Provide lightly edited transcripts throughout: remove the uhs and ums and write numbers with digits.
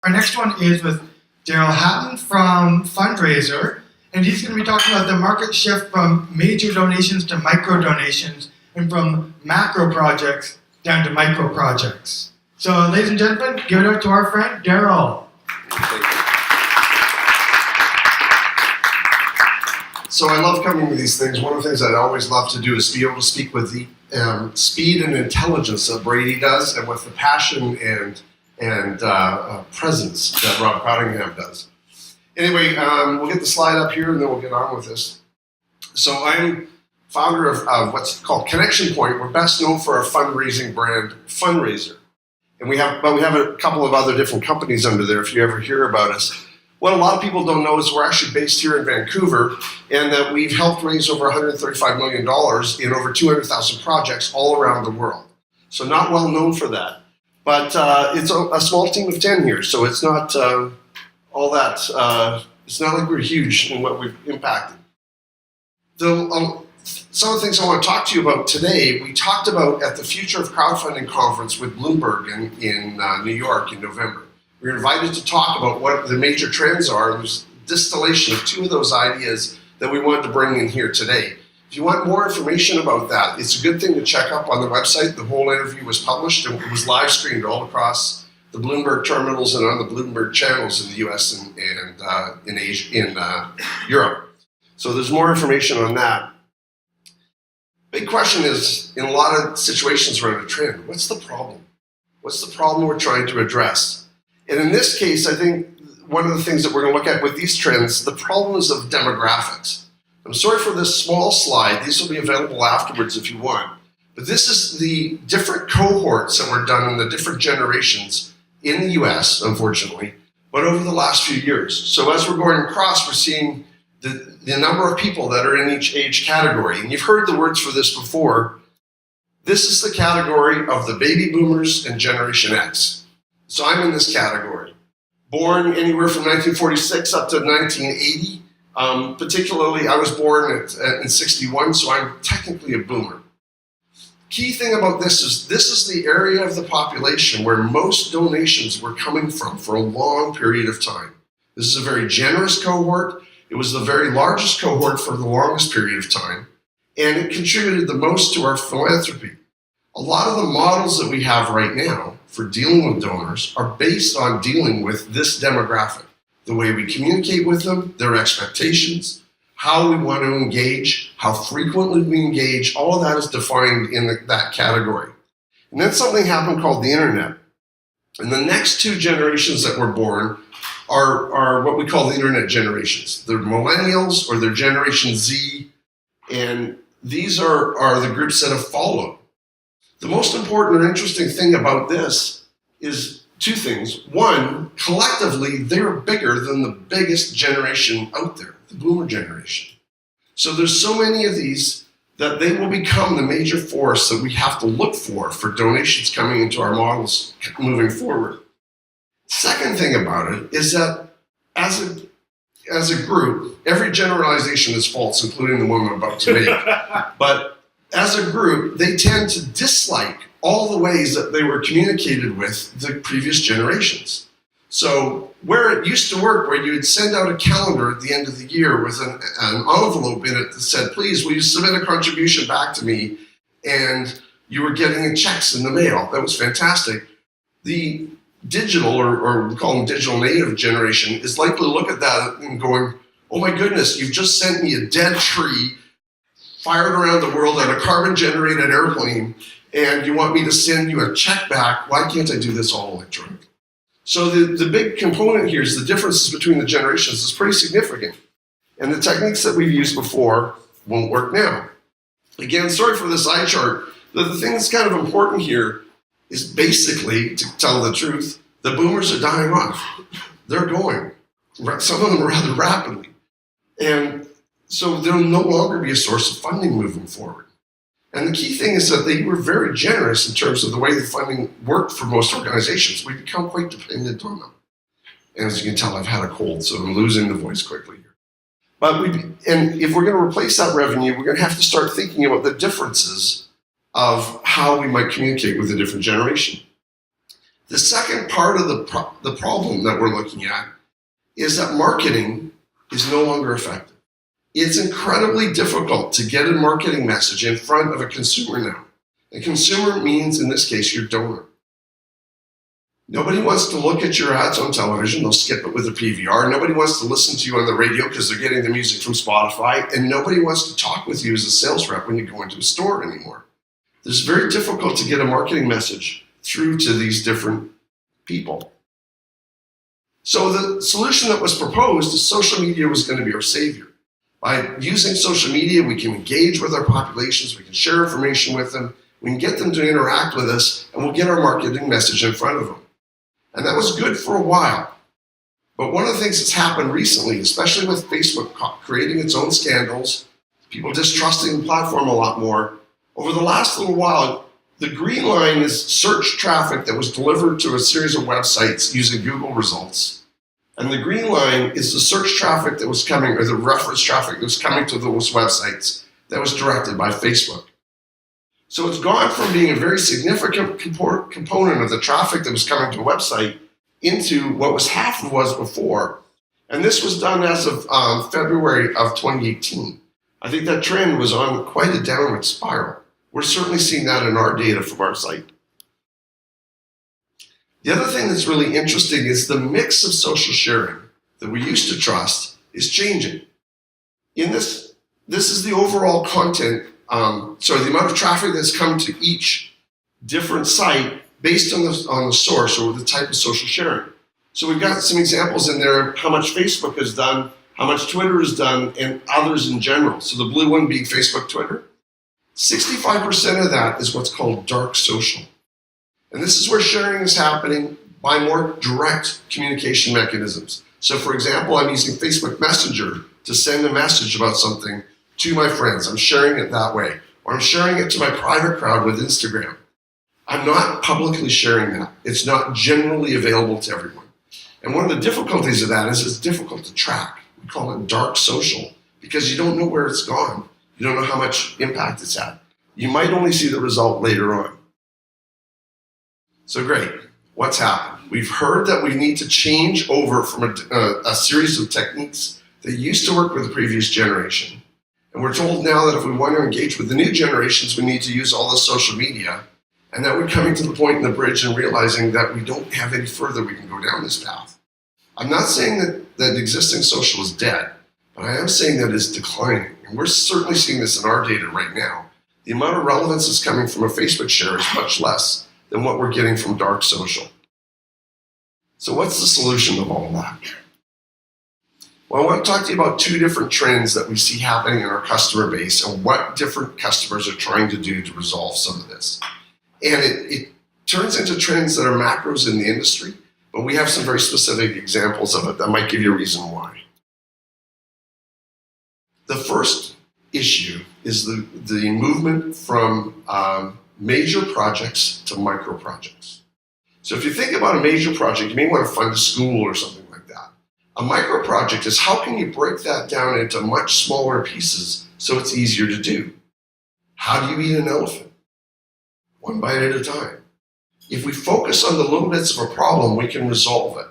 Our next one is with Daryl Hatton from Fundraiser, and he's going to be talking about the market shift from major donations to micro donations and from macro projects down to micro projects. So, ladies and gentlemen, give it up to our friend Daryl. So I love coming to these things. One of the things I'd always love to do is be able to speak with the speed and intelligence that Brady does, and with the passion and presence that Rob Cottingham does. Anyway, we'll get the slide up here, and then we'll get on with this. So I'm founder of what's called Connection Point. We're best known for our fundraising brand, Fundraiser, and we have a couple of other different companies under there. If you ever hear about us. What a lot of people don't know is we're actually based here in Vancouver, and that we've helped raise over $135 million in over 200,000 projects all around the world. So not well known for that. But it's a small team of 10 here, so it's not all that, it's not like we're huge in what we've impacted. Some of the things I want to talk to you about today, we talked about at the Future of Crowdfunding conference with Bloomberg in New York in November. We were invited to talk about what the major trends are, and there's distillation of two of those ideas that we wanted to bring in here today. If you want more information about that, it's a good thing to check up on the website. The whole interview was published, and it was live streamed all across the Bloomberg terminals and on the Bloomberg channels in the US and in Asia, in Europe. So there's more information on that. Big question is, in a lot of situations around a trend, what's the problem? What's the problem we're trying to address? And in this case, I think one of the things that we're going to look at with these trends, the problems of demographics. I'm sorry for this small slide. These will be available afterwards if you want. But this is the different cohorts that were done in the different generations in the US, unfortunately, but over the last few years. So as we're going across, we're seeing the number of people that are in each age category. And you've heard the words for this before. This is the category of the baby boomers and Generation X. So I'm in this category. Born anywhere from 1946 up to 1980. Particularly, I was born in 61, so I'm technically a boomer. Key thing about this is the area of the population where most donations were coming from for a long period of time. This is a very generous cohort. It was the very largest cohort for the longest period of time, and it contributed the most to our philanthropy. A lot of the models that we have right now for dealing with donors are based on dealing with this demographic. The way we communicate with them, their expectations, how we want to engage, how frequently we engage, all of that is defined in that category. And then something happened called the internet. And the next two generations that were born are what we call the internet generations. They're millennials or they're Generation Z, and these are the groups that have followed. The most important and interesting thing about this is two things. One, collectively, they're bigger than the biggest generation out there, the boomer generation. So there's so many of these that they will become the major force that we have to look for donations coming into our models moving forward. Second thing about it is that as a group, every generalization is false, including the one I'm about to make. But as a group, they tend to dislike all the ways that they were communicated with the previous generations. So where it used to work, where you would send out a calendar at the end of the year with an envelope in it that said, please, will you submit a contribution back to me? And you were getting checks in the mail. That was fantastic. The digital, or we call them digital native generation, is likely to look at that and going, oh my goodness, you've just sent me a dead tree fired around the world on a carbon-generated airplane, and you want me to send you a check back. Why can't I do this all electronic? So the big component here is the differences between the generations is pretty significant. And the techniques that we've used before won't work now. Again, sorry for this eye chart. The thing that's kind of important here is basically, to tell the truth, the boomers are dying off. They're going, some of them rather rapidly. And so they'll no longer be a source of funding moving forward. And the key thing is that they were very generous in terms of the way the funding worked for most organizations. We become quite dependent on them. And as you can tell, I've had a cold, so I'm losing the voice quickly here. And if we're going to replace that revenue, we're going to have to start thinking about the differences of how we might communicate with a different generation. The second part of the problem that we're looking at is that marketing is no longer effective. It's incredibly difficult to get a marketing message in front of a consumer now. A consumer means, in this case, your donor. Nobody wants to look at your ads on television. They'll skip it with a PVR. Nobody wants to listen to you on the radio because they're getting the music from Spotify. And nobody wants to talk with you as a sales rep when you go into a store anymore. It's very difficult to get a marketing message through to these different people. So the solution that was proposed is social media was going to be our savior. By using social media, we can engage with our populations, we can share information with them, we can get them to interact with us, and we'll get our marketing message in front of them. And that was good for a while. But one of the things that's happened recently, especially with Facebook creating its own scandals, people distrusting the platform a lot more, over the last little while, the green line is search traffic that was delivered to a series of websites using Google results. And the green line is the search traffic that was coming, or the reference traffic that was coming to those websites that was directed by Facebook. So it's gone from being a very significant component of the traffic that was coming to a website into what was half of was before. And this was done as of February of 2018. I think that trend was on quite a downward spiral. We're certainly seeing that in our data from our site. The other thing that's really interesting is the mix of social sharing that we used to trust is changing. In this is the overall content, the amount of traffic that's come to each different site based on the source or the type of social sharing. So we've got some examples in there of how much Facebook has done, how much Twitter has done, and others in general. So the blue one being Facebook, Twitter. 65% of that is what's called dark social. And this is where sharing is happening by more direct communication mechanisms. So for example, I'm using Facebook Messenger to send a message about something to my friends. I'm sharing it that way. Or I'm sharing it to my private crowd with Instagram. I'm not publicly sharing that. It's not generally available to everyone. And one of the difficulties of that is it's difficult to track. We call it dark social because you don't know where it's gone. You don't know how much impact it's had. You might only see the result later on. So great, what's happened? We've heard that we need to change over from a series of techniques that used to work with the previous generation. And we're told now that if we want to engage with the new generations, we need to use all the social media. And that we're coming to the point in the bridge and realizing that we don't have any further we can go down this path. I'm not saying that existing social is dead, but I am saying that it's declining. And we're certainly seeing this in our data right now. The amount of relevance that's coming from a Facebook share is much less than what we're getting from dark social. So what's the solution to all of that? Well, I want to talk to you about two different trends that we see happening in our customer base and what different customers are trying to do to resolve some of this. And it turns into trends that are macros in the industry, but we have some very specific examples of it that might give you a reason why. The first issue is the movement from major projects to micro projects. So if you think about a major project, you may want to fund a school or something like that. A micro project is how can you break that down into much smaller pieces so it's easier to do? How do you eat an elephant? One bite at a time. If we focus on the little bits of a problem, we can resolve it.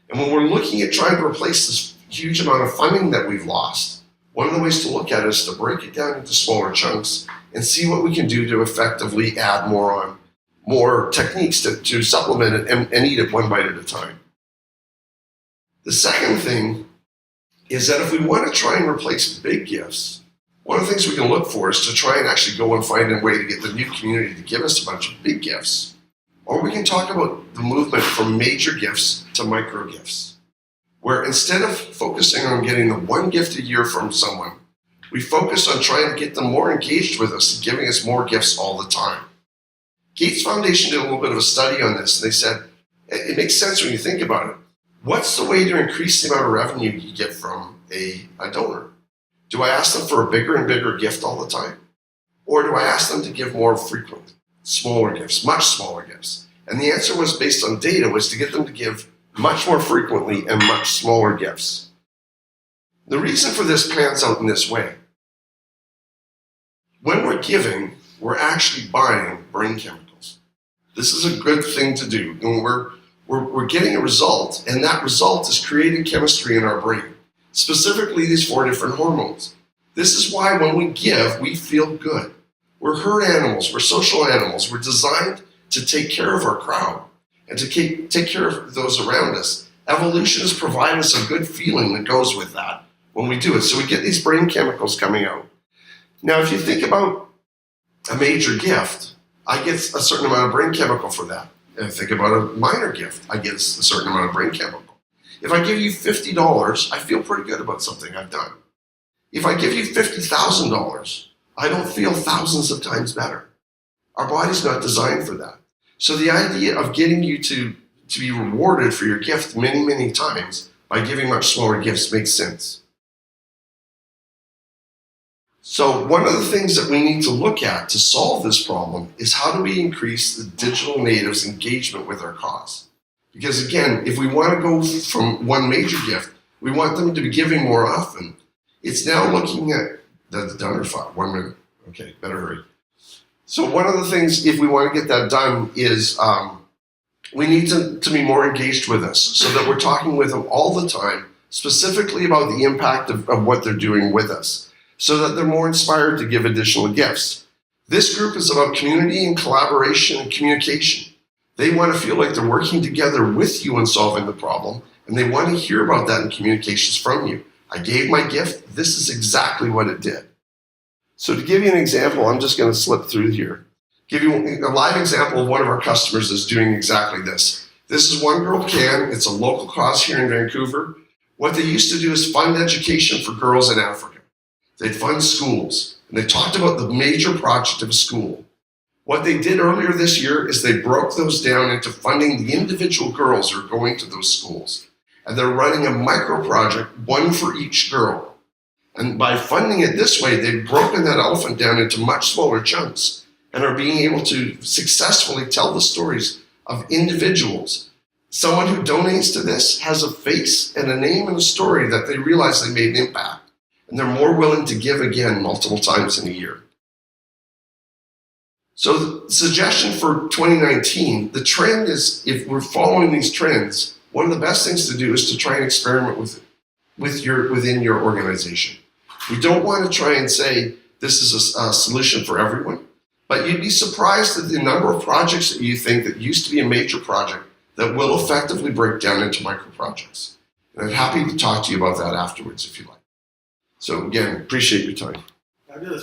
And when we're looking at trying to replace this huge amount of funding that we've lost, one of the ways to look at it is to break it down into smaller chunks and see what we can do to effectively add more techniques to supplement it and eat it one bite at a time. The second thing is that if we want to try and replace big gifts, one of the things we can look for is to try and actually go and find a way to get the new community to give us a bunch of big gifts. Or we can talk about the movement from major gifts to micro gifts, where instead of focusing on getting the one gift a year from someone, we focus on trying to get them more engaged with us and giving us more gifts all the time. Gates Foundation did a little bit of a study on this, and they said, it makes sense when you think about it. What's the way to increase the amount of revenue you get from a donor? Do I ask them for a bigger and bigger gift all the time? Or do I ask them to give more frequently, smaller gifts, much smaller gifts? And the answer was based on data, was to get them to give much more frequently and much smaller gifts. The reason for this pans out in this way. When we're giving, we're actually buying brain chemicals. This is a good thing to do. And we're getting a result, and that result is creating chemistry in our brain, specifically these 4 different hormones. This is why when we give, we feel good. We're herd animals, we're social animals, we're designed to take care of our crowd and to take care of those around us. Evolution has provided us a good feeling that goes with that when we do it. So we get these brain chemicals coming out. Now, if you think about a major gift, I get a certain amount of brain chemical for that. And think about a minor gift, I get a certain amount of brain chemical. If I give you $50, I feel pretty good about something I've done. If I give you $50,000, I don't feel thousands of times better. Our body's not designed for that. So the idea of getting you to be rewarded for your gift many, many times by giving much smaller gifts makes sense. So one of the things that we need to look at to solve this problem is how do we increase the digital natives' engagement with our cause? Because again, if we want to go from one major gift, we want them to be giving more often. It's now looking at, that's done or five, 1 minute. Okay, better hurry. So one of the things, if we want to get that done, is we need to be more engaged with us so that we're talking with them all the time, specifically about the impact of what they're doing with us, so that they're more inspired to give additional gifts. This group is about community and collaboration and communication. They want to feel like they're working together with you in solving the problem, and they want to hear about that in communications from you. I gave my gift. This is exactly what it did. So to give you an example, I'm just going to slip through here. Give you a live example of one of our customers is doing exactly this. This is One Girl Can. It's a local cause here in Vancouver. What they used to do is fund education for girls in Africa. They'd fund schools, and they talked about the major project of a school. What they did earlier this year is they broke those down into funding the individual girls who are going to those schools. And they're running a micro project, one for each girl. And by funding it this way, they've broken that elephant down into much smaller chunks and are being able to successfully tell the stories of individuals. Someone who donates to this has a face and a name and a story that they realize they made an impact. And they're more willing to give again multiple times in a year. So the suggestion for 2019, the trend is, if we're following these trends, one of the best things to do is to try and experiment within your organization. We don't want to try and say this is a solution for everyone, but you'd be surprised at the number of projects that you think that used to be a major project that will effectively break down into micro projects. And I'm happy to talk to you about that afterwards if you like. So again, appreciate your time. Fabulous.